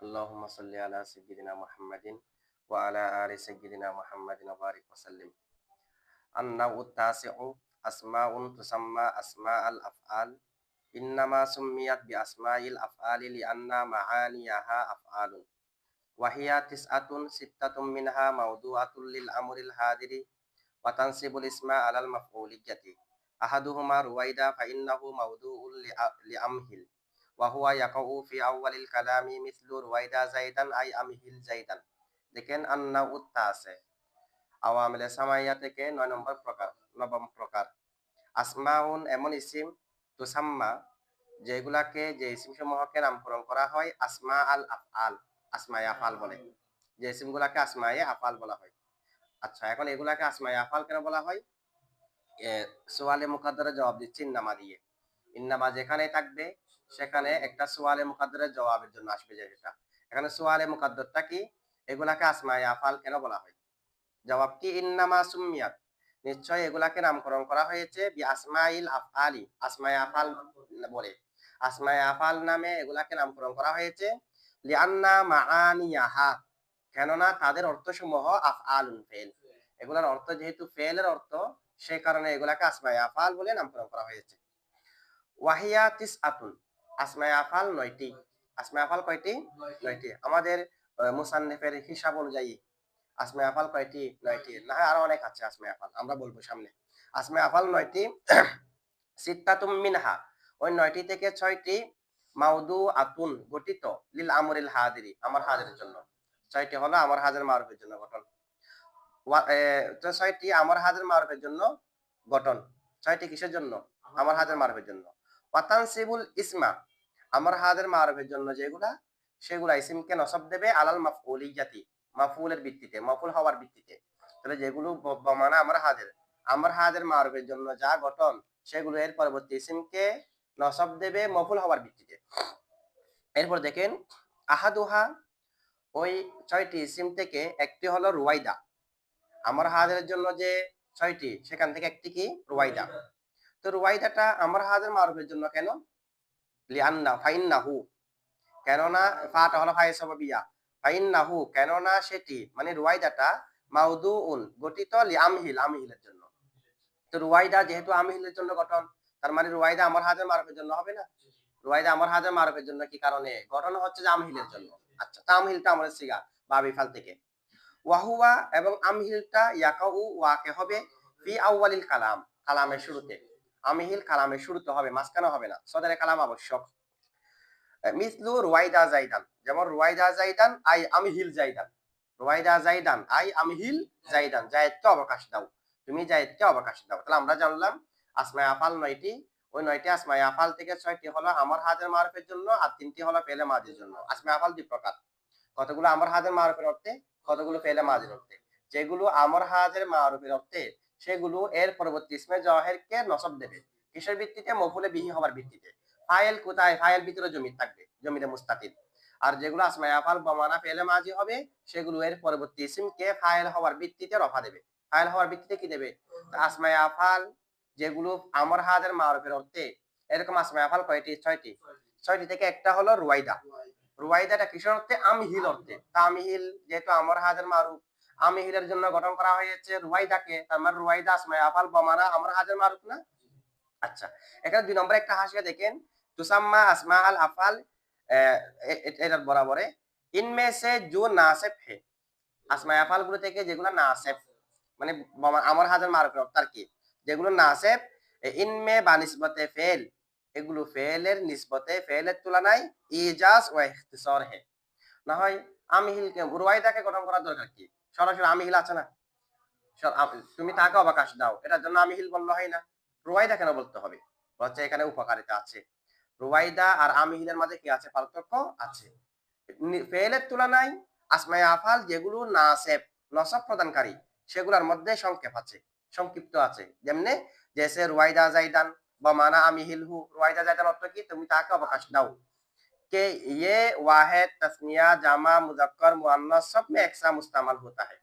আল্লাহুম্মা সাল্লি আলা সাইয়্যিদিনা মুহাম্মাদিন ওয়া আলা আলি সাইয়্যিদিনা মুহাম্মাদিন ওয়া বারিক ওয়া সাল্লিম। আন-নাউ'উ তাসি'উ আসমাউন তুসাম্মা আসমাআল আফআল ইন্নামা সুম্মিয়াত বি আসমাইল আফআলি লিআন্না মাআনিয়াহা আফআলুন ওয়া হিয়া তিসআতুন সিত্তাতুম মিনহা মাওদু'আতুল লিল আমরিল হাদিরি ওয়া তানসিবুল ইসমা আলাল মাফ'উলিyyati আহাদুহুমা রুওয়াইদা ফা ইন্নাহু মাওদু'উন লিআমহিল ওয়া হুয়া ইয়াকাউ ফি আউয়ালিল কালামি মিসলু রুওয়াইদা যাইদান আই আমহিল যাইদান। দেখেন আন-নাউ'উ তাসি, আওয়ামিলে সামাইয়া থেকে ৯ নম্বর প্রকার, নবম প্রকার। আসমাউন এমন ইসিম, তুসাম্মা যেগুলাকে, যে ইসিম সমূহকে নামকরণ করা হয় আসমা আল আফআল, আসমায়ে আফআল বলে, যে ইসিমগুলাকে আসমায়ে আফআল বলা হয়। আচ্ছা, এখন এগুলাকে আসমায়ে আফআল কেন বলা হয়? সোয়ালে মুকাদ্দারের জবাব দিচ্ছি ইন্নামা দিয়ে। ইন্নামা যেখানে থাকবে সেখানে একটা সোয়ালে মুকাদ্দারের জবাবের জন্য আসবে, যেটা এখানে সোয়ালে মুকাদ্দারটা কি, এগুলাকে আসমায়ে আফআল কেন বলা হয়? জবাব কি, ইন্নামা সুম্মিয়াত, নিশ্চয় এগুলাকে নামকরণ করা হয়েছে বি আসমাইল আফআলি, আসমায়ে আফআল বলে, আসমায়ে আফআল নামে এগুলাকে নামকরণ করা হয়েছে। লিআন্না মাআনিয়াহা, কেননা তাদের অর্থসমূহ আফআলুন, ফেল, এগুলার অর্থ যেহেতু ফেলের অর্থ, সে কারণে এগুলাকে আসমায়ে আফআল বলে নামকরণ করা হয়েছে। ওয়াহিয়া তিসআতুন, আসমায়ে আফআল ৯টি। আসমায়ে আফআল কয়টি? ৯টি। আমাদের মুসান্নিফের হিসাব অনুযায়ী আসমায়ে আফআল কয়টি? ৯টি। না হয় আরো অনেক আছে আসমায়ে আফআল, আমরা বলবো সামনে। আসমায়ে আফআল ৯টি। সিত্তাতুম মিনহা, ওই ৯টি থেকে ৬টি মাওদুআতুন, গঠিত, লিল আমরিল হাদিরি, আমার হাজিরের জন্য। ৬টি হলো আমার হাজির মারুফের জন্য গঠন। ৬টি আমার হাজির মারুফের জন্য গঠন। ৬টি কিসের জন্য? আমার হাজির মারুফের জন্য। ওয়াতানসিবুল ইসমা, আমার হাজির মারুফের জন্য যেগুলা, সেগুলা ইসিমকে নসব দেবে আলাল মাফউলিয়াতি, মাফউলের ভিত্তিতে, মাফউল হওয়ার ভিত্তিতে। তাহলে যেগুলো মানে আমার হাজির মারুফের জন্য যা গঠন, সেগুলো এর পরবর্তী ইসিমকে নসব দেবে মফুল হওয়ার ভিত্তিতে। এরপর দেখেন, আহাদুহা, ওই ৬টি ইসিম থেকে একটি হলো রুওয়াইদা, আমার হাজিরের জন্য যে ৬টি, সেখান থেকে একটি কি? রুওয়াইদা। তো রুওয়াইদাটা আমার হাজির মারুফের জন্য কেন? লিআন্না, ফাইন্নাহু, কেননা, ফাটা হলো ফায়ে সাবাবিয়া, ফাইন্নাহু, কেননা সেটি, মানে রুওয়াইদাটা, মাউদুউন, গঠিত, লিআমহিল, আমহিলের জন্য। তো রুওয়াইদা যেহেতু আমহিলের জন্য গঠন, তার মানে রুওয়াইদা আমার হাজির মারুফের জন্য হবে না? রুওয়াইদা আমার হাজির মারুফের জন্য কি কারণে গঠন হচ্ছে? যে আমহিলের জন্য। আচ্ছা, তামহিলটা আমাদের সিগা বা বিফাল থেকে। ওয়াহুয়া, এবং আমহিলটা ইয়াকাউ, ওয়াকে হবে, ফি আউয়ালিল কালাম, কালামের শুরুতে। আমহিল কালামের শুরুতে হবে, মাঝখানে হবে না, সদরে কালাম আবশ্যক। মিসলু রুওয়াইদা যাইদান, যেমন রুওয়াইদা যাইদান আই আমহিল যাইদান, রুওয়াইদা যাইদান আই আমহিল যাইদান, জায়েদকে অবকাশ দাও, তুমি জায়েদকে অবকাশ দাও। তাহলে আমরা জানলাম আসমায়ে আফআল ৯টি। ওই ৯টি আসমায়ে আফআল থেকে ৬টি হলো আমার হাজির মারুফের জন্য, আর ৩টি হলো ফেলে মাজির জন্য। আসমায়ে আফআল ২ প্রকার, কতগুলো আমার হাজির মারুফের অর্থে, কতগুলো ফেলে মাজির অর্থে। যেগুলো আমার হাজির মারুফের অর্থে, সেগুলো এর পরবর্তী ইসমে জাহিরকে নসব দেবে, কিসের ভিত্তিতে? মফুলে বিহি হওয়ার ভিত্তিতে। ফাইল কোথায়? ফাইল ভিতরে জমির থাকবে, জমিরে মুস্তাতির। আর যেগুলো আসমায়ে আফআল বমানা ফেলে মাজি হবে, সেগুলো এর পরবর্তী ইসমকে ফাইল হওয়ার ভিত্তিতে রফা দেবে। ফাইল হওয়ার ভিত্তিতে কি দেবে? আসমায়ে আফআল যেগুলো আমার হাজির মারুফের অর্থে, এরকম আসমায়ে আফআল কয়টি? ৬টি। ৬টি থেকে একটা হলো রুওয়াইদা। রুওয়াইদাটা কিসের অর্থে? আমহিল অর্থে। তামহিল যেহেতু আমার হাজির মারুফ, আমহিলের জন্য গঠন করা হয়েছে রুওয়াইদাকে, তার মানে রুওয়াইদা আসমায়ে আফআল বমানা আমার হাজির মারুফ না? আচ্ছা, এখানে ২ নম্বরে একটা হাসিয়া দেখেন, তুসাম্মা আসমা আল আফআল, এটার বরাবরে, ইনমে সে জো নাসিব হে, আসমায়ে আফআল গুলো থেকে যেগুলো নাসিব, মানে আমার হাজার মারুফের অর্থ আর কি, যেগুলো নাসিব, ইনমে বা নিসবতে ফেল, এগুলো ফেলের নিসবতে, ফেলের তুলনায় ইজাজ ওয়া ইখতিসার হে। না হয় আমহিলকে, রুওয়াইদাকে গঠন করার দরকার কি? সরাসরি আমহিল আছে না, তুমি তাকে অবকাশ দাও, এটার জন্য আমহিল বললে হয় না? রুওয়াইদা কেন বলতে হবে? হচ্ছে এখানে উপকারিতা আছে। রুওয়াইদা আর আমহিলের মাঝে কি আছে? পার্থক্য আছে। ফেলের তুলনায় আসমায়ে আফআল যেগুলো নাসেব, নসব প্রদানকারী, সেগুলোর মধ্যে সংক্ষেপ আছে, সংক্ষিপ্ত আছে। যেমনে জেসে রুওয়াইদা জাইদান বা মানা আমিহিলহু, রুওয়াইদা জাইদান অর্থ কি? তুমি তাকে অবকাশ দাও। के ये वाहिद तस्निया জামা মুজাক্কার মুআন্নাস সব মে একসা মুস্তামাল होता है।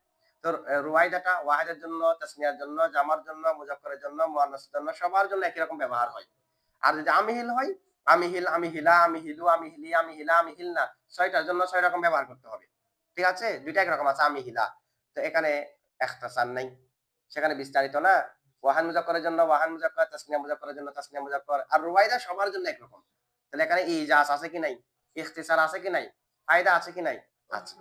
তো রুওয়াইদাটা ওয়াহিদের জন্য, তাসনিয়ার জন্য, জামার জন্য, মুজাক্কারের জন্য, মুআন্নাসের জন্য, সবার জন্য একই রকম ব্যবহার হয়। আর যদি আমহিল হয়, আমি হিল, আমি হিলা, আমি হিলু, আমি হিলি, আমি হিলা, আমি হিল না, ৬টার জন্য ৬ রকম ব্যবহার করতে হবে। ঠিক আছে? ২টা একরকম আছে আমি হিলা। তো এখানে ইখতিসার নাই। সেখানে বিস্তারিত না। ওয়াহান মুজাক্কারের জন্য ওয়াহান মুজাক্কার, তাসনিয়া মুজাক্কারের জন্য তাসনিয়া মুজাক্কার। আর রুবাইদা সবার জন্য একরকম। তাহলে এখানে ইজাজ আছে কি নাই? ইখতিসার আছে কি নাই? ফায়দা আছে কি নাই? আছে।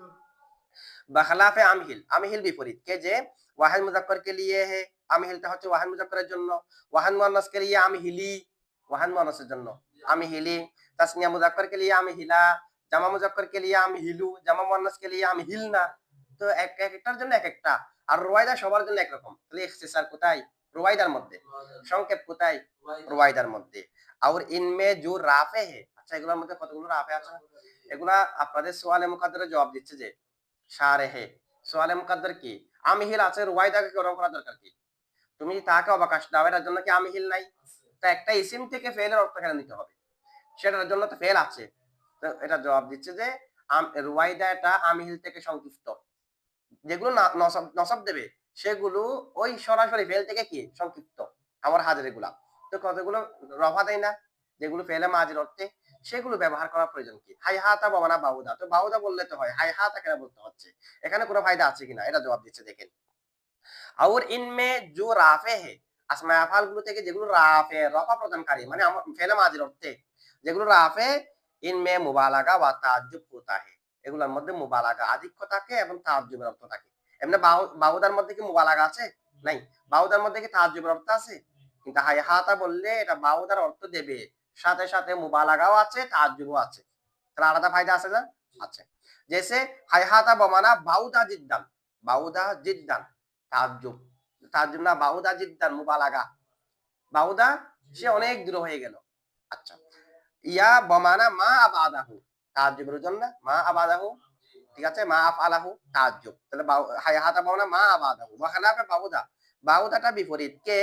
বাখলাফে আমহিল, আমহিল বিপরীত কে যে ওয়াহিদ মুজাক্কর কে লিয়ে হে, আমহিলটা হচ্ছে ওয়াহিদ মুজাক্করের জন্য, ওয়াহিদ মুয়ান্নাস কে লিয়ে আমহিলি, ওয়াহিদ মুয়ান্নাসের জন্য আমহিলি, তাসনিয়া মুজাক্কর কে লিয়ে আমহিলা, জামা মুজাক্কর কে লিয়ে আমহিলু, জামা মুয়ান্নাস কে লিয়ে আমহিলনা। তো একটার জন্য এক একটা। আর রুয়াইদা সবার জন্য একরকম। তাহলে ইখতিসার কোথায়? রুয়াইদার মধ্যে। সংক্ষেপ কোথায়? রুয়াইদার মধ্যে। আর ইনমে জো রাফে হে, আচ্ছা এগুলোর মধ্যে কতগুলো রাফে আছে? এগুলা আপনাদের সোয়ালে মুকাদ্দারে জবাব দিচ্ছে যে শারেহে। সোয়ালে মুকাদ্দার কি? আমিহিল আছে, রুয়াইদাকে গরম করার দরকার কি? তুমি তাকে অবকাশ দাও, এটার জন্য কি আমিহিল নাই? তা একটা ইসিম থেকে ফেলের অর্থ কেন নিতে হবে? সেটার জন্য তো ফেল আছে। তো এটা জবাব দিচ্ছে যে রুয়াইদা এটা আমিহিল থেকে সংক্ষিপ্ত। যেগুলো নসব দেবে সেগুলো ওই সরাসরি ফেল থেকে কি সংক্ষিপ্ত। আমার হাজার এগুলা তো কতগুলো রফা দেয় না, যেগুলো ফেলে মাঝের অর্থে, সেগুলো ব্যবহার করার প্রয়োজন কি? হাই হাতা বাবানা বাহুদা, তো বাহুদা বললে তো হয়, হাই হাতা কেন বলতে হচ্ছে? এখানে কোনো ফায়দা আছে কিনা এটা জবাব দিচ্ছে দেখেন। और इनमें जो রাফে হে, আসমা আফআল গুলো থেকে যেগুলো রাফে রফা প্রদানকারী মানে ফেলে মাঝের অর্থে যেগুলো রাফে, ইনমে মুবালাগা ওয়া তাআজ্জুব হোতা হে, এগুলোর মধ্যে মুবালাগা আধিক্য থাকে এবং তাআজ্জুবের অর্থ থাকে। এমনি বাহুদার মধ্যে কি মুবালাগা আছে? নাই। বাহুদার মধ্যে কি তাআজ্জুবের অর্থ আছে? কিন্তু হাইহাতা বললে এটা বাহুদার অর্থ দেবে, সাথে সাথে মুবালাগাও আছে, তাআজ্জুবও আছে। তাহলে আলাদা ফায়দা আছে না? আছে। जैसे হাইহাতা বমানা বাউদা জিদ্দান, বাউদা জিদ্দান তাজ্জুব, তাজ্জুব না, বাউদা জিদ্দান মুবালাগা, বাউদা সে অনেক দূর হয়ে গেল। আচ্ছা, ইয়া বমানা মা আবাদাহু, তাজ্জুবের জন্য মা আবাদাহু, ঠিক আছে, মা আফআলাহু তাজ্জুব। তাহলে হায়াতা বমানা মা আবাদাহু, ওয়া খালাফে বাউদা, বাউদাটা বিপরীত কে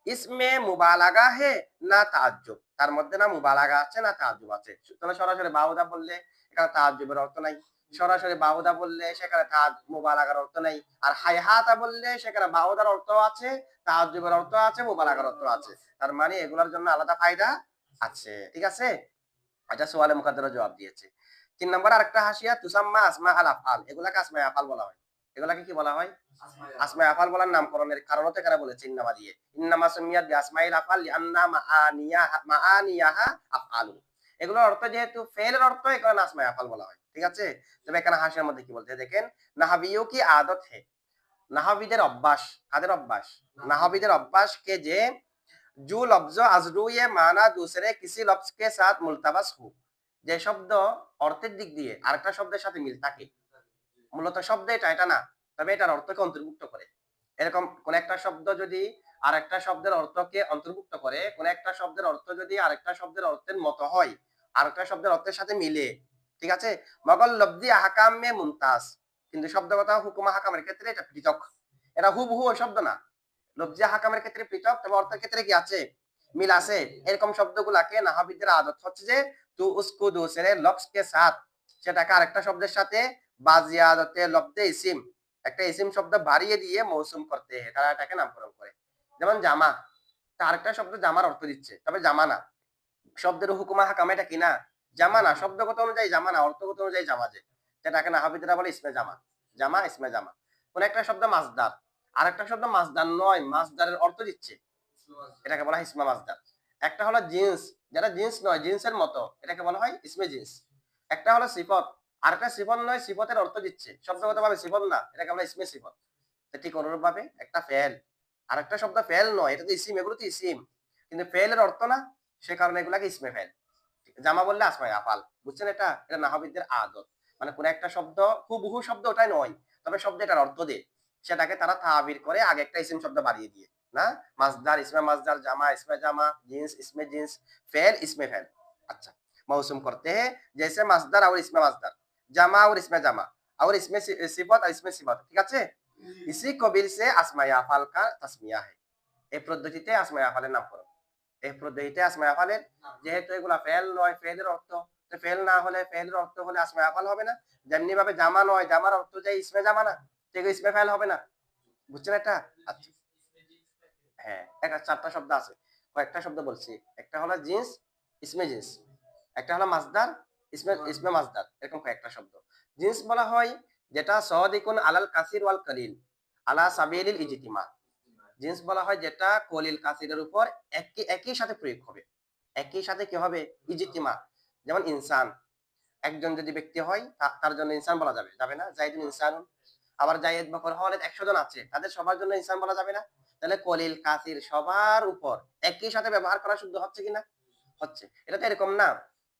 ইসমে মুবালাগা হে না তাজ্জুব, তার মধ্যে না মুবালাগা আছে না তাজ্জুব আছে। তাহলে সরাসরি বাউদা বললে এখানে তাজ্জুবের অর্থ নাই, সরাসরি বাউদা বললে সেখানে মুবালাগার অর্থ নাই, আর হাইহাতা বললে সেখানে বাউদার অর্থ আছে, তাজ্জুবের অর্থ আছে, মুবালাগার অর্থ আছে। তার মানে এগুলোর জন্য আলাদা ফায়দা আছে। ঠিক আছে? আচ্ছা, সোয়ালে মুকাদ্দারা জবাব দিয়েছে। ৩ নম্বর আরেকটা হাসিয়া তুসাম্মা আসমা আল আফআল, এগুলাকে আসমা আফআল বলা হয়। এগুলাকে কি বলা হয়? আসমা আফআল বলার নামকরণের কারণও তো এখানে বলেছে ইন্নামা দিয়ে। ইন্নামা সুমিয়াত বিআসমাইল আফআল লিআন্না মাআনিয়াহা আফআলু। এগুলোর অর্থ যেহেতু ফেলের অর্থ, এই কারণে আসমা আফআল বলা হয়। ঠিক আছে? তবে এখানে হাসিয়ার মধ্যে কি বলতে দেখেন, নাহাবিয়ু কি আদত হে, নাহাবিদের অভ্যাস, কাদের অভ্যাস? নাহাবিদের অভ্যাস কে যে जो लफ्ज अजरू ये माना दूसरे किसी लफ्ज के साथ मुलतबस हो, যে শব্দ অর্থের দিক দিয়ে আরেকটা শব্দের সাথে মিল থাকে, মূলত শব্দ এটা না, তবে এটার অর্থকে অন্তর্ভুক্ত করে। এরকম কোন একটা শব্দ যদি আরেকটা শব্দের অর্থকে অন্তর্ভুক্ত করে, কোন একটা শব্দের অর্থ যদি আরেকটা শব্দের অর্থের মতো হয়, আরেকটা শব্দের অর্থের সাথে মিলে, ঠিক আছে, মগল লব্দি আহকাম মে মুমতাজ, কিন্তু শব্দগত হুকুম আহকামের ক্ষেত্রে এটা পৃথক, এটা হুবহু ওই শব্দ না। লব্জি হাকামের ক্ষেত্রে পৃথক, তবে অর্থের ক্ষেত্রে কি আছে? মিল আছে। এরকম শব্দগুলাকে নাহাবিদের আদত হচ্ছে যে তু উসকু দুসরে লফজ কে সাথ, সেটাকে আরেকটা শব্দের সাথে বাজিয়াদতে লব্দে ইসিম, একটা ইসিম শব্দ বাড়িয়ে দিয়ে মৌসুম করতে হয়, তারা এটাকে নামকরণ করে। যেমন জামা, আরেকটা শব্দ জামার অর্থ দিচ্ছে, তবে জামা না। শব্দের হুকুমা হাকাম এটা কি না? জামা না। শব্দগত অনুযায়ী জামা না, অর্থগত অনুযায়ী জামা, যে যেটাকে নাহাবিদরা বলে ইসমে জামা, জামা ইসমে জামা। কোন একটা শব্দ মাসদার, আরেকটা শব্দ মাসদার নয়, মাসদারের অর্থ দিচ্ছে, এটাকে বলা হয় ইসমে মাসদার। একটা হলো জিন্স, যেটা জিন্স নয়, জিন্সের মতো, এটাকে বলা হয় ইসমে জিন্স। একটা হলো সিফত, আরেকটা সিফত নয়, সিফতের অর্থ দিচ্ছে, শব্দগত ভাবে সিফত না, এটাকে বলা ইসমে সিফত। ঠিক অনুরূপ ভাবে একটা ফেল, আরেকটা শব্দ ফেল নয়, এটা তো ইসিম, এগুলো তো ইসিম, কিন্তু ফেলের অর্থ না, সে কারণে এগুলাকে ইসমে ফেল। জামা বললে আসমাই আফাল, বুঝছেন? এটা এটা নাহবিদদের আদত, মানে কোন একটা শব্দ হুবহু শব্দ ওটাই নয়, তবে শব্দ এটার অর্থ দেয়, সেটাকে তারা তাবির করে আগে একটা ইসিম শব্দ বাড়িয়ে দিয়ে, না, মাসদার ইসমে মাসদার, জামা ইসমে জামা, জিন্স ইসমে জিন্স, फेल इसमें फेल। अच्छा, मौसूम करते हैं जैसे मसदर और इसमें मसदर, জামা और इसमें জামা और इसमें सिफत और इसमें सिफत, ঠিক আছে? इसी कबील से আসমায়ে আফাল का तस्मिया है, এই পদ্ধতিতে আসমায়ে আফালের নামকরণ। এই পদ্ধতিতে আসমায়ে আফালের, যেহেতু এগুলা ফেল নয়, ফেলের অর্থ, তো ফেল না হলে, ফেলের অর্থ হলে আসমায়ে আফাল হবে না। যেমনি ভাবে জামা নয়, জামার অর্থ যে ইসমে জামা না, ঠিক ইসমে ফেল হবে না। বুঝছেন এটা? আচ্ছা, হ্যাঁ, একটা 4টা শব্দ আছে, কয়েকটা শব্দ বলছি। একটা হলো জিন্স, ইসমে জিন্স, একটা হলো মাসদার, ইসমে মাসদার, এরকম কয়েকটা শব্দ। জিন্স বলা হয় যেটা সাদিকুন আলাল কাসির ওয়াল কলিল আলা সাবিলিল ইজতিমা। জিন্স বলা হয় যেটা কলিল কাসিরের উপর একই একই সাথে প্রয়োগ হবে, একই সাথে কি হবে, ইজতিমা। যেমন ইনসান, একজন যদি ব্যক্তি হয় তার জন্য ইনসান বলা যাবে, যাবে না? জাইদুন ইনসানুন। আবার জায়েদ বকর হলে 100 জন আছে, তাদের সবার জন্য ইনসান বলা যাবে না? তাহলে কলিল কাসির সবার উপর একই সাথে ব্যবহার করা শুদ্ধ হচ্ছে কিনা? হচ্ছে। এটা তো এরকম না,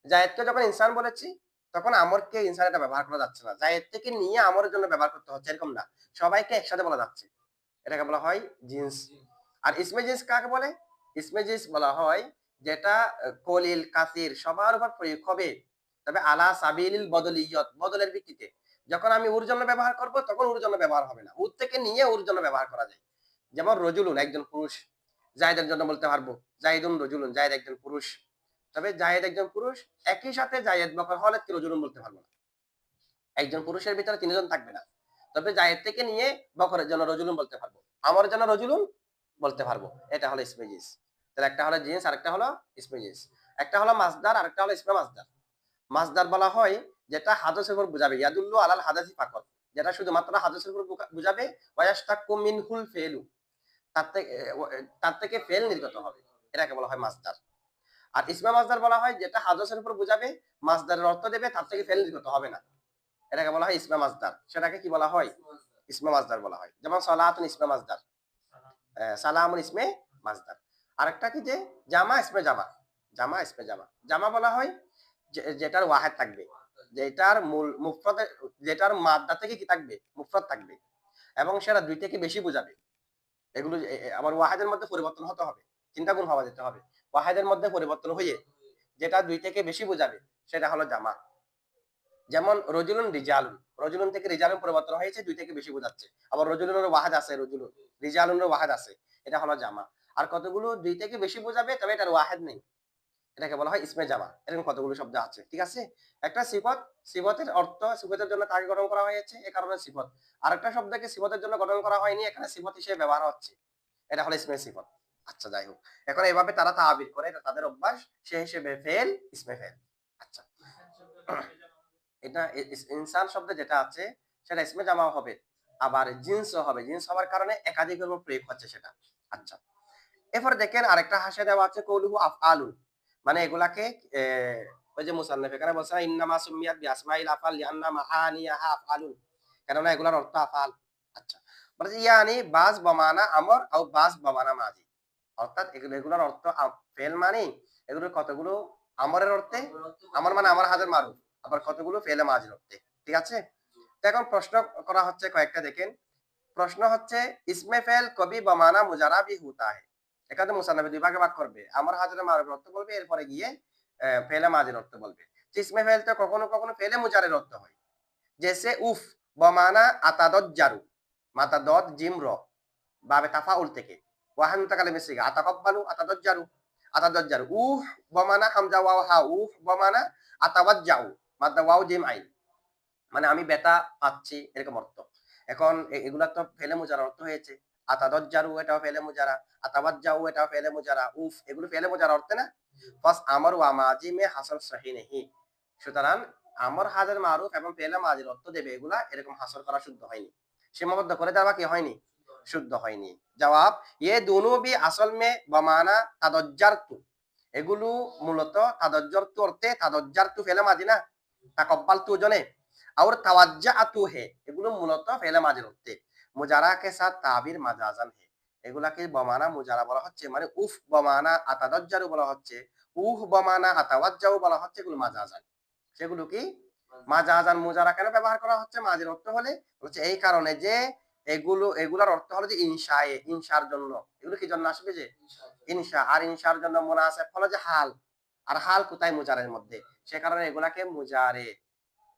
জায়েদকে যখন ইনসান বলেছি তখন আমরকে ইনসান এটা ব্যবহার করা যাচ্ছে না, জায়েদ থেকে নিয়ে আমরের জন্য ব্যবহার করতে হচ্ছে, এরকম না, সবাইকে একসাথে বলা যাচ্ছে। এটাকে বলা হয় জিন্স। আর ইসমে জিন্স কাকে বলে? ইসমে জিন্স বলা হয় যেটা কলিল কাসির সবার উপর প্রয়োগ হবে, তবে আলা সাবিলিল বদলিয়ত, বদলের ভিত্তিতে। যখন আমি উর জন্য ব্যবহার করব তখন উর জন্য ব্যবহার হবে না, উর থেকে নিয়ে উর জন্য ব্যবহার করা যায়। যেমন রজুলুন একজন পুরুষ, জায়েদের জন্য বলতে পারবো জাইদুন রজুলুন, জায়েদ একজন পুরুষ। তবে জায়েদ একজন পুরুষ, একই সাথে জায়েদ বকর হলে রজুলুন বলতে পারবো না, একজন পুরুষের ভিতরে তিনজন থাকবে না। তবে জায়েদ থেকে নিয়ে বকরের জন্য রজুলুন বলতে পারবো, আমার জন্য রজুলুন বলতে পারবো। এটা হলো ইসমে জিন্স। তাহলে একটা হলো জিন্স, আরেকটা হলো ইসমে জিন্স। একটা হলো মাসদার, আরেকটা হলো ইসমে মাসদার। মাসদার বলা হয় যেটা হাদসের উপর বুঝাবে, ইয়াদুল্লু আলাল হাদাসি ফাকাত, যেটা শুধুমাত্র হাদসের উপর বুঝাবে। ওয়ায়াশতাক্কু মিনহুল ফিলু, তার থেকে ফেল নির্গত হবে, এটাকে বলা হয় মাসদার। আর ইসমে মাসদার বলা হয় যেটা হাদসের উপর বুঝাবে, মাসদারের অর্থ দেবে, তার থেকে ফেল নির্গত হবে না, এটাকে বলা হয় ইসমে মাসদার। সেটাকে কি বলা হয়? ইসমে মাসদার বলা হয়। যেমন সালাতুন ইসমে মাসদার, সালামুন ইসমে মাসদার। আরেকটা কি যে জামা ইসমে জামা, জামা ইসমে জামা। জামা বলা হয় যেটার ওয়াহেদ থাকবে, যেটার মূল মুফরদ, যেটার মাদ্দা থেকে কি থাকবে, মুফরদ থাকবে, এবং সেটা দুই থেকে বেশি বোঝাবে। এগুলো আবার ওয়াহেদের মধ্যে পরিবর্তন হতে হবে, চিন্তা গুণ হওয়া যেতে হবে। ওয়াহেদের মধ্যে পরিবর্তন হয়ে যেটা দুই থেকে বেশি বোঝাবে সেটা হলো জামা। যেমন রজুলুন রিজালুন, রজুলুন থেকে রিজালুন পরিবর্তন হয়েছে, দুই থেকে বেশি বোঝাচ্ছে। আবার রজুলুনের ওয়াহেদ আছে, রজুলুন, রিজালুনের ওয়াহেদ আছে, এটা হলো জামা। আর কতগুলো দুই থেকে বেশি বোঝাবে তবে এটার ওয়াহেদ নেই, এটাকে বলা হয় ইসমে জামা। এরকম কতগুলো শব্দ আছে, ঠিক আছে? একটা সিফত, সিফতের অর্থ সিফতের জন্য তাকে গঠন করা হয়েছে, এই কারণে সিফত। আরেকটা শব্দকে সিফতের জন্য গঠন করা হয়নি, এখানে সিফত হিসেবে ব্যবহার হচ্ছে, এটা হলো ইসমে সিফত। আচ্ছা, যাই হোক, এখন এভাবে তারা তাবির করে, এটা তাদের অভ্যাস, সে হিসেবে ফেল ইসমে ফেল। আচ্ছা, এটা ইনসান শব্দে যেটা আছে সেটা ইসমে জামা হবে, আবার জিন্সও হবে, জিন্স হওয়ার কারণে একাধিক প্রয়োগ হচ্ছে সেটা। আচ্ছা, এরপরে দেখেন আরেকটা হাসিয়া দেওয়া আছে কৌলুহু আফআলুন, মানে এগুলাকে ওই যে মুসান্নিফ এখানে বলছে ইন্নামা সুমিয়াত বিআসমাইল আফআল লিআন্না মাহানিয়াহা আফআলুন, কেননা এগুলার অর্থ আফআল। আচ্ছা, বলে ইয়ানি বাস বমানা আমর আও বাস বমানা মাজি, অর্থাৎ এগুলোর অর্থ ফেল মানে এগুলোর কতগুলো আমরের অর্থে, আমর মানে আমার হাজার মারুফ, আবার কতগুলো ফেলে মাজির অর্থে, ঠিক আছে? তো এখন প্রশ্ন করা হচ্ছে কয়েকটা, দেখেন। প্রশ্ন হচ্ছে ইসমে ফেল কবি বমানা মুজারাবি হুতা है, এখানে মুসান্নাফে দুই ভাগে ভাগ করবে, আমার হাজারে মারুফের অর্থ বলবে, এরপরে গিয়ে ফেলে মাজির অর্থ বলবে। ইসমে ফেল তো কখনো কখনো ফেলে মুজারের অর্থ হয়, জেসে উফ বমানা আতাদজ্জারু, মাতাদদ জিম র, বাবে তাফাউল থেকে, ওয়াহান মুতাকাল্লিম সিগা আতাকাব্বালু আতাদজ্জারু, আতাদজ্জারু। উফ বমানা হামজা ওয়াও হা, উফ বমানা আতাওয়াজ্জাউ, মাদ্দা ওয়াও জিম আইন, মানে আমি বেতা পাচ্ছি, এরকম অর্থ। এখন এগুলা তো ফেলে মুজারা অর্থ হয়েছে, আতাদজ্জারু এটাও ফেলে মুজারা, আতাওয়াজ্জাউ এটাও ফেলে মুজারা, উফ এগুলো ফেলে মুজারা অর্থে না। ফাস আমর ওয়া মাজি মে হাসর সহি নেহি, সুতরাং আমর হাজার মারুফ এবং ফেলে মাজির অর্থ দেবে, এগুলা এরকম হাসর করা শুদ্ধ হয়নি, সীমাবদ্ধ করে দেওয়া কি হয়নি, শুদ্ধ হয়নি। জবাব, ये दोनों भी असल में बमाना तदज्जरतु, এগুলো মূলত তাদজ্জরতু অর্থে, তাদজ্জরতু ফেলে মাজি না, তাকাব্বালতু জনে, और তাওয়াজ্জাতু হে, এগুলো মূলত ফেলে মাজির অর্থে, মুজারা কে সাথ তাবির মাজাজান হে, এগুলাকে বমানা মুজারা বলা হচ্ছে, মানে উফ বমানা আতাদজ্জারু বলা হচ্ছে, উহ বমানা আতাওয়াজ্জাউ বলা হচ্ছে, এগুলো মাজাজান। সেগুলো কি মাজাজান, মুজারা কেন ব্যবহার করা হচ্ছে মাজির অর্থ হলে, হচ্ছে এই কারণে যে এগুলার অর্থ হলো যে ইনশায়ে, ইনশার জন্য, এগুলো কি জন্য আসবে, যে ইনশা, আর ইনশার জন্য মুনাসিব হলো যে হাল, আর হাল কোথায়, মুজারের মধ্যে, সে কারণে এগুলাকে মুজারে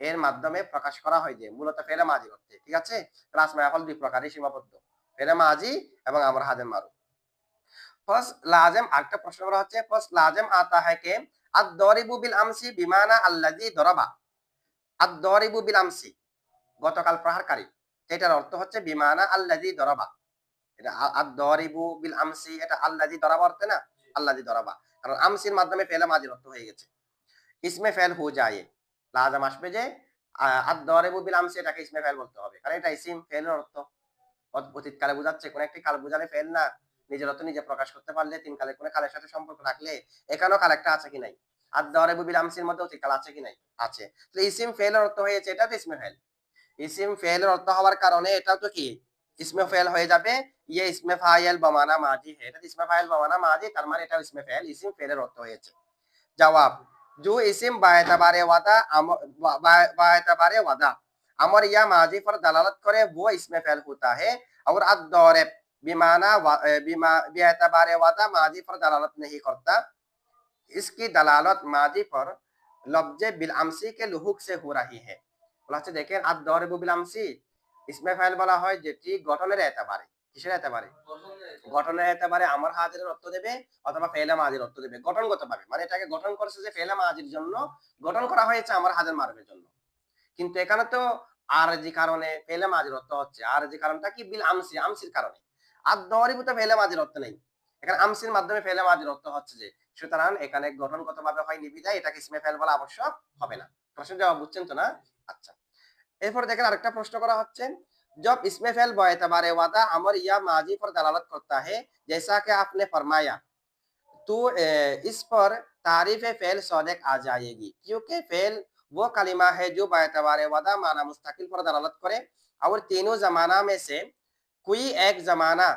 এর মাধ্যমে প্রকাশ করা হয়, যে মূলত ফেলে মাজি অর্থে, ঠিক আছে? ক্লাস মায়াফল দুই প্রকারই সীমাবদ্ধ, ফেলে মাজি এবং আমর হাজের মারু। ফার্স্ট লাজেম, আরেকটা প্রশ্ন করা হচ্ছে, ফার্স্ট লাজেম আতা হ্যায় কে আদ-দারিবু বিল আমসি বিমানা আল্লাযী দরাবা, আদ-দারিবু বিল আমসি গতকাল প্রহারকারী, এটার অর্থ হচ্ছে বিমানা আল্লাযী দরাবা, এটা আদ-দারিবু বিল আমসি, এটা আল্লাযী দরাবা অর্থে না, আল্লাযী দরাবা, কারণ আমসির মাধ্যমে ফেলে মাজির অর্থ হয়ে গেছে। ইসমে ফেল হো যায়, লাজাম আসবে যে আদ-দারিবু বিল আমসি, এটাকে ইসমে ফেল বলতে হবে, কারণ এটা ইসিম ফেলের অর্থ অতীত কালে বোঝাচ্ছে, কোন একটি কাল বোঝালে ফেল না, নিজের অর্থ নিজে প্রকাশ করতে পারলে, তিন কালে কোন কালের সাথে সম্পর্ক রাখলে, এখানেও কাল একটা আছে কি নাই? আদ-দারিবু বিল আমসির মধ্যে অতীত কাল আছে কি নাই? আছে। তো ইসিম ফেলের অর্থ হয়েছে, এটা তো ইসমে ফেল। ইসিম ফেলের অর্থ হওয়ার কারণে এটাও তো কি ইসমে ফেল হয়ে যাবে। ইয়ে ইসমে ফাইল বমানা মাজি है, এটা ইসমে ফাইল বমানা মাজি, তার মানে এটা ইসমে ফেল, ইসিম ফেলের অর্থ হয়েছে। जवाब, जो इस्म बाएतबारे वादा बाएतबारे वादा अमर या माजी पर दलालत करे वो इसमें फेल होता है, और अद-दारिब बिमाना बाएतबारे वादा माजी पर दलालत नहीं करता, इसकी दलालत माजी पर लफ्ज़ बिल अमसी के लुहुक से हो रही है। বলা হচ্ছে দেখেন আদ-দারিবু বিল আমসি ইসমে ফাইল বলা হয় যেটি গঠনের এতবারে, কিসের এতবারে? গঠনের এতবারে আমার হাজির অর্থ দেবে অথবা ফেলে মাজির অর্থ দেবে গঠনগতভাবে, মানে এটাকে গঠন করেছে যে ফেলে মাজির জন্য গঠন করা হয়েছে আমার হাজার মারুফের জন্য। কিন্তু এখানে তো আরজি কারণে ফেলে মাজির অর্থ হচ্ছে, আরজি কারণটা কি? বিল আমসি, আমসির কারণে। আদ-দারিবু তো ফেলে মাজির অর্থ নেই, এখানে আমসির মাধ্যমে ফেলে মাজির অর্থ হচ্ছে যে, সুতরাং এখানে গঠনগতভাবে হয় নিবিদায়, এটাকে ইসমে ফেল বলা আবশ্যক হবে না। প্রশ্নের জবাব বুঝছেন তো না? আচ্ছা, এরপর দেখেন আরেকটা প্রশ্ন করা হচ্ছে, जब इसमें फेल बाएतबारे वादा अमर या माजी पर दलालत करता है जैसा कि आपने फरमाया, तो इस पर तारीफ फेल सौदेक आ जाएगी, क्योंकि फेल वो कलिमा है जो बाएतबारे वादा माना मुस्तकिल पर दलालत करे, और तीनों जमाना में से कोई एक जमाना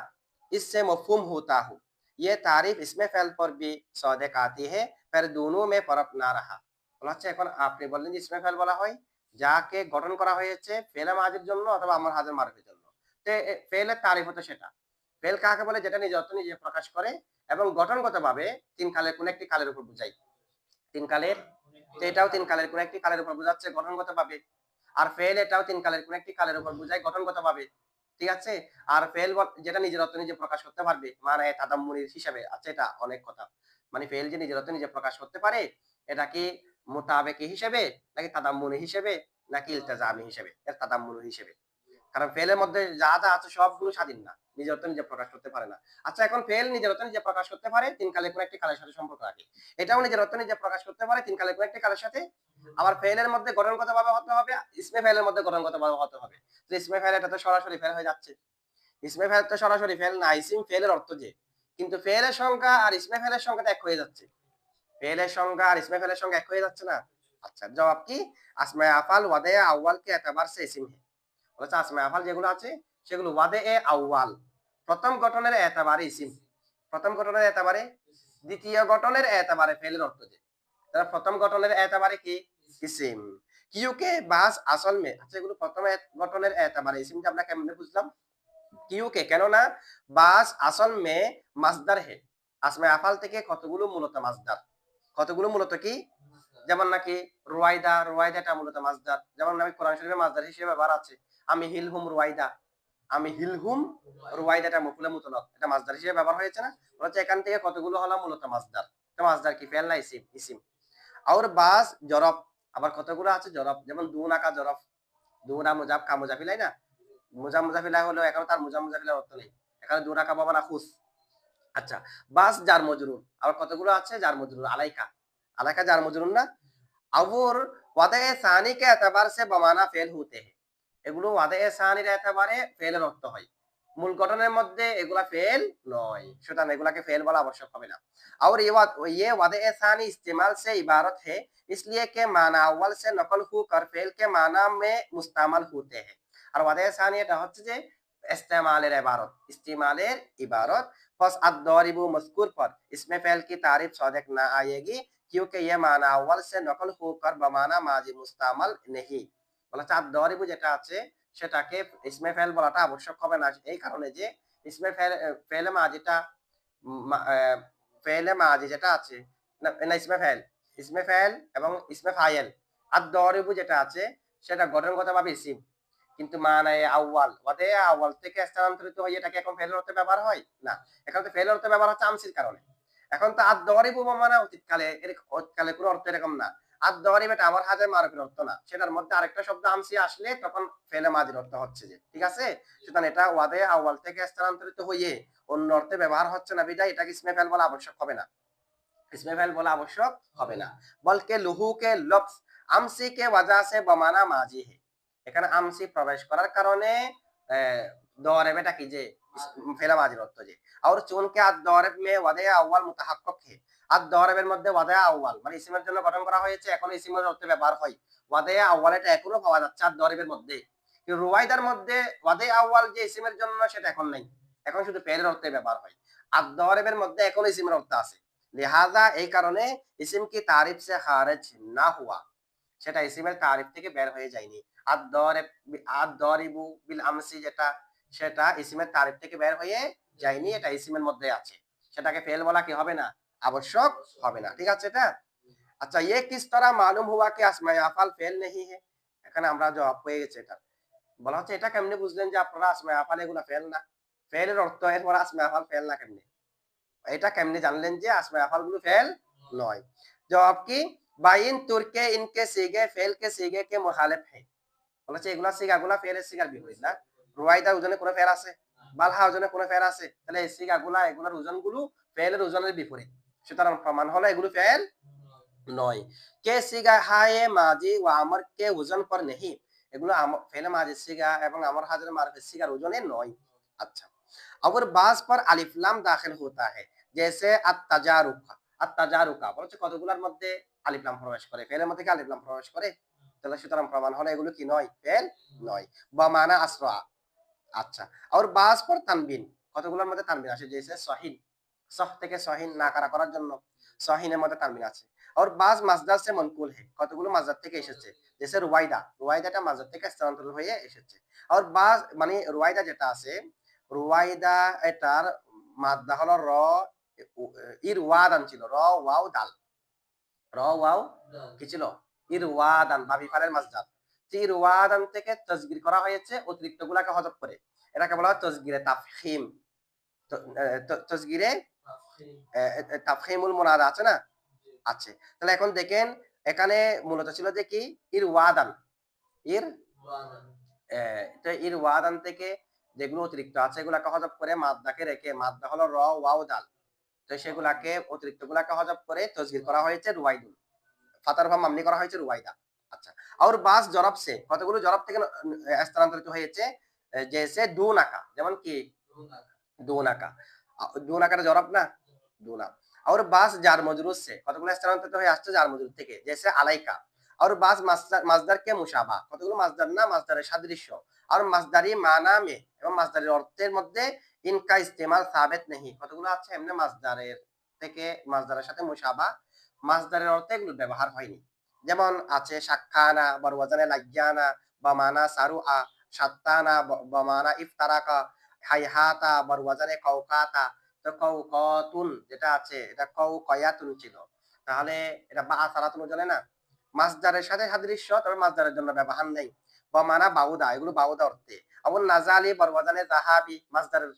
इससे मफहूम होता हो। ये तारीफ इसमें फेल पर भी सौदेक आती है, फिर दोनों में फर्क ना रहा। বলা হচ্ছে এখন আপনি বললেন যে ইসমে ফেল বলা হয় যাকে গঠন করা হয়েছে ফেলে মাজির জন্য অথবা আমার হাজার মারুফের জন্য। তো ফেলের তারিফ হতো সেটা। ফেল কাকে বলে? যেটা নিজের অর্থ নিজে প্রকাশ করে এবং গঠনগতভাবে তিন কালের কোন একটি কালের উপর বুঝায়। তিন কালের, তো এটাও তিন কালের কোন একটি কালের উপর বুঝাচ্ছে গঠনগতভাবে। আর ফেল এটাও তিন কালের কোন একটি কালের উপর বুঝায় গঠনগতভাবে। ঠিক আছে? আর ফেল যেটা নিজের অর্থ নিজে প্রকাশ করতে পারবে, মানে তাদাম্মুনির হিসাবে আছে, এটা অনেক কথা। মানে ফেল যে নিজের অর্থ নিজে প্রকাশ করতে পারে, এটা কি মুতাবেকি হিসেবে নাকি তাদাম্মুনি হিসেবে নাকি ইলতিজামি হিসেবে? এর তাদাম্মুনি হিসেবে। কারণ ফেলের মধ্যে যা যা আছে সবগুলো স্বাধীন না, নিজের অর্থ নিজে প্রকাশ করতে পারে না। আচ্ছা, এখন ফেল নিজের অর্থ নিজে প্রকাশ করতে পারে, তিন কালের কোন একটি কালের সাথে সম্পর্ক রাখে। এটাও নিজের অর্থ নিজে প্রকাশ করতে পারে, তিন কালের কোন একটি কালের সাথে। আবার ফেলের মধ্যে গঠনগতভাবে হতে হবে, ইসমে ফেলের মধ্যে গঠনগতভাবে হতে হবে। তো ইসমে ফেল এটা তো সরাসরি ফেল হয়ে যাচ্ছে। ইসমে ফেল তো সরাসরি ফেল না, ইসিম ফেলের অর্থ যে, কিন্তু ফেলের সংখ্যা আর ইসমে ফেলের সংখ্যাটা এক হয়ে যাচ্ছে। ফেলের সংখ্যা আর ইসমে ফেলের সংখ্যা এক হয়ে যাচ্ছে না। আচ্ছা, জবাব কি? আসমায়ে আফআল ওয়াদে আউয়াল কে এতবার সে ইসিম হে। বলেছে আসমায়ে আফআল যেগুলো আছে সেগুলো ওয়াদে আউয়াল, প্রথম গঠনের এতবারে ইসিম, প্রথম গঠনের এতবারে, দ্বিতীয় গঠনের এতবারে ফেলের অর্থ যে, তাহলে প্রথম গঠনের এতবারে কি? ইসিম। কিউকে বাস আসল মে, আচ্ছা এগুলো প্রথম গঠনের এতবারে ইসিমটা আমরা কেমনে বুঝলাম? কিউকে, কেননা বাস আসল মে মাসদার হে, আসমায়ে আফআল থেকে কতগুলো মূলত মাসদার, কতগুলো মূলত কি? যেমন নাকি রুয়াইদা, রুয়াইদাটা মূলত মাসদার, যেমন আমি কোরআন শরীফে মাসদার হিসেবে ব্যবহার আছে, আমি হিলহুম রুয়াইদা, আমি হিলহুম রুয়াইদাটা মফুলে মুতলাক, এটা মাসদার হিসেবে ব্যবহার হয়েছে না? বলছে এখান থেকে কতগুলো হলো মূলত মাসদার। তো মাসদার কি? ফেল না ইসিম? ইসিম। আর বাস জরব, আবার কতগুলো আছে জরব, যেমন দুনা কা জরব, দুনা মুজাব কা মুজাফিলাই না, মুজা মুজাফিলা হলো, এখানে তার মুজা মুজাফিলার অর্থ নেই, এখানে দুনা কা বাবা না খুস। আচ্ছা, বাস জার মজরুর, আবার কতগুলো আছে জার মজরুর, আলাইকা, আলাইকা জার মজরুর না। और वादे सानी के एतबार से बमाना फेल होते हैं, এগুলো ওয়াদে সানির এতবারে ফেলের অর্থ হয়, মূল গঠনের মধ্যে এগুলা ফেল নয়, সুতরাং এগুলাকে ফেল বলা আবশ্যক হবে না। और ये वादे सानी इस्तेमाल से इबारत है, इसलिए के माना अव्वल से नकल होकर फेल के माना में मुस्तामल होते हैं। আর ওয়াদে সানি এটা হচ্ছে যে इस्तेमालेर इबारत, इस्तेमालेर इबारत, फस अद-दारिबु मज़कूर पर इसमें फेल की तारीफ सादिक ना आएगी, क्योंकि ये माना अव्वल से नकल होकर बमाना माजी मुस्तामल नहीं। বলা হচ্ছে আদ-দারিবু যেটা আছে সেটাকে ইসমে ফেল বলাটা আবশ্যক হবে না, এই কারণে যে ইসমে ফেল ফেলে মাজিটা ফেলে মাজি যেটা আছে না, না ইসমে ফেল, ইসমে ফেল এবং ইসমে ফাইল, আদ-দারিবু যেটা আছে সেটা গঠনগতভাবে ইসিম, কিন্তু মানায়ে আউয়াল ওয়াদে আউয়াল থেকে স্থানান্তরিত হয়ে এটাকে এখন ফেলের অর্থে ব্যবহার হয় না, এখন তো ফেলের অর্থে ব্যবহার হচ্ছে আমসির কারণে। এখন তো আদ-দারিবু মানে অতীতকালে, এর অতীতকালে কোনো অর্থ এরকম না, আদ-দারিব এটা আমার হাজার মারুফের অর্থ না, সেটার মধ্যে আরেকটা শব্দ আমসি আসলে তখন ফেলে মাজির অর্থ হচ্ছে যে, ঠিক আছে? সুতরাং এটা ওয়াদে আউয়াল থেকে স্থানান্তরিত হয়ে অন্য অর্থে ব্যবহার হচ্ছে না বিধায় এটাকে ইসমে ফাইল বলা আবশ্যক হবে না। ইসমে ফাইল বলা আবশ্যক হবে না। বলকে লুহু কে লফজ আমসি কে ওয়াজা সে বমানা মাজি হে। এখানে আমসি প্রবেশ করার কারণে দারিব এটা কি যে ফেলে মাজির অর্থ যে। আর চুনকে আদ-দারিব মে ওয়াদে আউয়াল মুতাহাক্কিক হে। আদ-দারিবের মধ্যে ওয়াদে আউয়াল মানে ইসমের জন্য গঠন করা হয়েছে, এখন ইসমের অর্থে ব্যবহার হয়। ওয়াদে আউয়াল এটা এখনো পাওয়া যাচ্ছে আদ-দারিবের মধ্যে। কিন্তু রুয়াইদার মধ্যে ওয়াদে আউয়াল যে ইসমের জন্য সেটা এখন নেই। এখন শুধু ফেলের অর্থে ব্যবহার হয়। আদ-দারিবের মধ্যে এখনো ইসমের অর্থ আছে। লিহাজা এই কারণে ইসম কি তারিফ সে খারিজ না হুয়া। সেটা ইসমের তারিফ থেকে বের হয়ে যায়নি। আদ-দারিব আদ-দারিবু বিল আমসি যেটা সেটা ইসমের তারিফ থেকে বের হয়ে যায়নি, এটা ইসমের মধ্যে আছে। সেটাকে ফেল বলা কি হবে না? আবশ্যক হবে না। ঠিক আছে এটা? আচ্ছা ये किस तरह मालूम हुआ कि আসমায়ে আফআল ফেল नहीं है? এখানে আমরা জবাব পেয়ে গেছি এটা। বলা হচ্ছে এটা কেমনে বুঝলেন যে আপনারা আসমায়ে আফআল এগুলা ফেল না? ফেলের অর্থ এরপর আসমায়ে আফআল ফেল না কেমনে? এটা কেমনে জানলেন যে আসমায়ে আফআল গুলো ফেল নয়? জবাব কি বাইন তুরকে ইনকে সিগে ফেল के সিগে के मुखालिफ है। বলেছে এগুলা সিগাগুলা ফেলের সিগার বিপরীত না। রুয়াইদার ওজনে কোনো ফেল আছে? বালহা ওজনে কোনো ফেল আছে? তাহলে এই সিগাগুলা এগুলার ওজনগুলো ফেলের ওজনের বিপরীত। সুতরাং প্রমাণ হলো এগুলো ফেল নয়। কে সিগা হায়ে মাজি ওয়া আমর কে ওজন পর নেহি। এগুলো ফেলে মাজি সিগা এবং আমর হাজরে মারফে সিগার ওজনে নয়। আচ্ছা। अगर बाज पर अलिफ लाम दाखिल होता है जैसे अत-ताजारुका अत-ताजारुका বলছে কতগুলোর মধ্যে আলিফ লাম প্রবেশ করে, ফেলের মধ্যে কি আলিফ লাম প্রবেশ করে? তাহলে সুতরাং প্রমাণ হলো এগুলো কি নয়? ফেল নয়। বা মানা আসরা। আচ্ছা। আর বাজ পর তানবিন কতগুলোর মধ্যে তানবিন আসে জেসে সহিন সহ থেকে সহিন নাকারা করার জন্য সহিনের মধ্যে তানবিন আছে। আর বাজ মাসদার সে মনকুল হে কতগুলো মাসদার থেকে এসেছে জেসে রুয়াইদা রুয়াইদাটা মাসদার থেকে স্থানান্তরিত হয়ে এসেছে। আর বাজ মানে রুয়াইদা যেটা আছে রুয়াইদা এটার মাদ্দা হলো র ইরওয়াদান ছিল র ওয়াও দাল র ওয়াও কি ছিল ইরওয়াদান বাবি ফালের মাসদার ইরওয়াদান থেকে তাসগীর করা হয়েছে অতিরিক্ত গুলাকে হযফ করে, এটাকে বলা হয় তাসগীরে তাফখীম। তাসগীরে তাফখীমুল মুনাদা আছে না? আছে। তাহলে এখন দেখেন এখানে মূলত ছিল যে কি ইরওয়াদান ইর তো ইরওয়াদান থেকে যেগুলো অতিরিক্ত আছে এগুলাকে হযফ করে মাদ্দাকে রেখে মাদ্দা হলো র ওয়াও দাল, তো সেগুলাকে অতিরিক্ত গুলাকে হযফ করে তাসগীর করা হয়েছে রুয়াইদুন, ফাতার ভাব মামনি করা হয়েছে রুয়াইদা। আচ্ছা আর বাস জরব সে কতগুলো জরব থেকে স্থানান্তরিত হয়েছে জেসে দুনাকা যেমন কি দুনাকা দুনাকাটা জরব না দুনা। और बास जार मजरूर से কতগুলো স্থানান্তরিত হয়ে আসছে জার মজরুর থেকে जैसे আলাইকা। और बास মাসদার কে মুশাবা কতগুলো মাসদার না মাসদারের সাদৃশ্য। আর মাসদারি মানা মে এবং মাসদারের অর্থের মধ্যে ইনকা ইস্তেমাল সাবেত নেই কতগুলো আছে এমনি মাসদারের থেকে মাসদারের সাথে মুশাবা মাসদারের অর্থে এগুলো ব্যবহার হয়নি। যেমন আছে সাক্কানা বরওয়াজানে লাজ্ঞানা বামানা সারুআ সাত্তানা বামানা ইফতারাকা হাইহাতা বরওয়াজানে কওকাতা। তো কওকাতুন যেটা আছে এটা কওকায়াতুন ছিল, তাহলে এটা বা আসারাতুন জানে না মাসদারের সাথে সাদৃশ্য তবে মাসদারের জন্য ব্যবহার নেই। বামানা বাউদা এগুলো বাউদা অর্থে। আবুল নাজালি বরওয়াজানে যাহাবি মাসদারের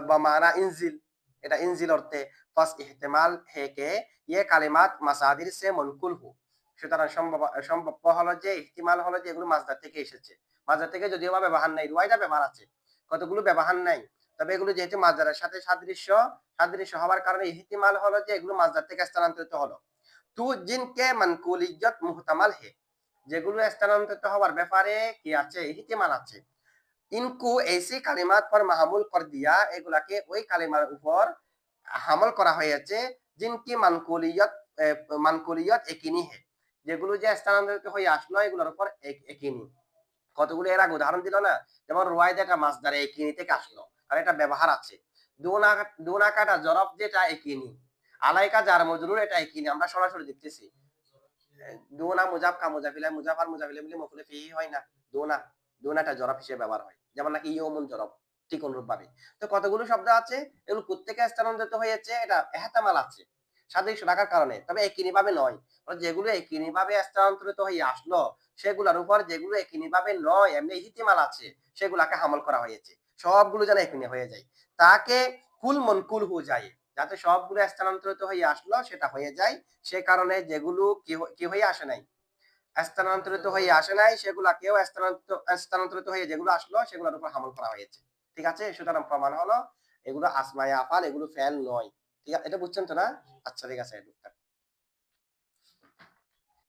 বামানা ইনজিল এটা ইনজিল অর্থে। ফাস ইহতিমাল হে কে ইয়ে কালিমাত মাসাদির সে মনকুল হু। সুতরাং সম্ভব হলো যে ইহতিমাল হলো যে এগুলো মাসদার থেকে এসেছে। মাসদার থেকে যদিও বা ব্যবহার নাই রুয়াইদা ব্যবহার আছে কতগুলো ব্যবহার নাই, তবে এগুলো যেহেতু মাসদারের সাথে সাদৃশ্য হওয়ার কারণে ইহতিমাল হলো যে এগুলো মাসদার থেকে স্থানান্তরিত হলো। তু জিনকে মানকুলিয়ত মুহতামাল হে যেগুলো স্থানান্তরিত হওয়ার ব্যাপারে কি আছে ইহতিমাল আছে। ইনকু ऐसी কালিমাত পর মাহমুল কর দিয়া এগুলাকে ওই কালিমার উপর হামল করা হয়েছে জিনকি মানকুলিয়ত একিনি হে যেগুলো যে স্থানান্তরিত হয়ে আসলো এগুলোর উপর একিনি। কতগুলো এর আগে উদাহরণ দিল না, যেমন রুয়াইদাটা মাসদারে একিনি থেকে আসলো কারণ এটা ব্যবহার আছে। দুনাকাটা জরব যেটা একিনি, আলাইকা জার মজরুর এটা একিনি আমরা সরাসরি দেখতেছি। দুনা মুজাফ কা মুজাফিলা মুজাফার মুজাফিলা মিলে মফুলে ফিহি হয় না, দুনা দুনাটা জরব হিসেবে ব্যবহার হয় যেমন নাকি ইয়মুন জরব ঠিক অনুরূপ ভাবে। তো কতগুলো শব্দ আছে এগুলো প্রত্যেকে স্থানান্তরিত হয়েছে এটা এহতামাল আছে সাদৃশ্য রাখার কারণে, তবে একই ভাবে নয়। যেগুলো একই ভাবে স্থানান্তরিত হয়ে আসলো সেগুলোর উপর যেগুলো একই ভাবে নয় এমনি ইহতিমাল আছে সেগুলাকে হামল করা হয়েছে, সবগুলো যেন একই হয়ে যায় তাকে কুল মনকুল হয়ে যায়। যাতে সবগুলো স্থানান্তরিত হয়ে আসলো সেটা হয়ে যায়, সে কারণে যেগুলো কি হয়ে আসে নাই, স্থানান্তরিত হয়ে আসে নাই, সেগুলাকেও স্থানান্তরিত হয়ে যেগুলো আসলো সেগুলোর উপর হামল করা হয়েছে। ঠিক আছে? সুতরাং প্রমাণ হলো এগুলো আসমায়ে আফআল, এগুলো ফেল নয়। ঠিক আছে? এটা বুঝছেন তো না? আচ্ছা ঠিক আছে।